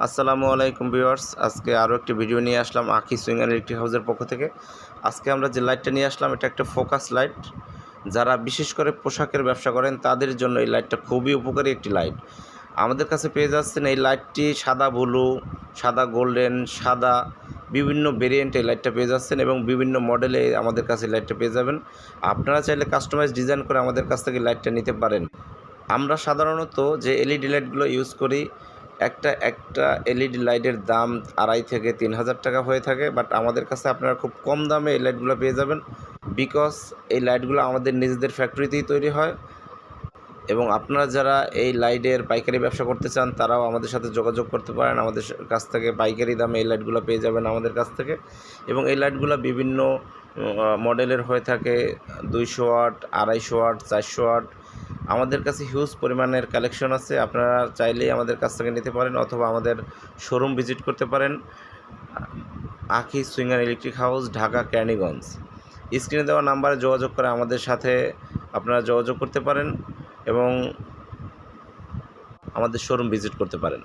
আসসালামু আলাইকুম ভিউয়ার্স, আজকে আরও একটি ভিডিও নিয়ে আসলাম আখি সুইং অ্যান্ড ইলেকট্রিক হাউসের পক্ষ থেকে। আজকে আমরা যে লাইটটা নিয়ে আসলাম এটা একটা ফোকাস লাইট। যারা বিশেষ করে পোশাকের ব্যবসা করেন তাদের জন্য এই লাইটটা খুবই উপকারী একটি লাইট। আমাদের কাছে পেয়ে যাচ্ছেন এই লাইটটি সাদা ব্লু, সাদা গোল্ডেন, সাদা বিভিন্ন ভেরিয়েন্টে এই লাইটটা পেয়ে যাচ্ছেন এবং বিভিন্ন মডেলে আমাদের কাছে লাইটটা পেয়ে যাবেন। আপনারা চাইলে কাস্টমাইজ ডিজাইন করে আমাদের কাছ থেকে লাইটটা নিতে পারেন। আমরা সাধারণত যে এলইডি লাইটগুলো ইউজ করি একটা এলইডি লাইটের দাম 2,500 থেকে 3,000 টাকা হয়ে থাকে, বাট আমাদের কাছে আপনারা খুব কম দামে এই লাইটগুলো পেয়ে যাবেন। বিকজ এই লাইটগুলো আমাদের নিজেদের ফ্যাক্টরিতেই তৈরি হয় এবং আপনারা যারা এই লাইটের পাইকারি ব্যবসা করতে চান তারাও আমাদের সাথে যোগাযোগ করতে পারেন। আমাদের কাছ থেকে পাইকারি দামে এই লাইটগুলো পেয়ে যাবেন আমাদের কাছ থেকে। এবং এই লাইটগুলো বিভিন্ন মডেলের হয়ে থাকে, 200 ওয়াট, 250 ওয়াট, 400 ওয়াট। আমাদের কাছে হিউজ পরিমাণের কালেকশন আছে, আপনারা চাইলেই আমাদের কাছ থেকে নিতে পারেন অথবা আমাদের শোরুম ভিজিট করতে পারেন। আখি swing and electric house, Dhaka Keraniganj. স্ক্রিনে দেওয়া নাম্বারে যোগাযোগ করে আমাদের সাথে আপনারা যোগাযোগ করতে পারেন এবং আমাদের শোরুম ভিজিট করতে পারেন।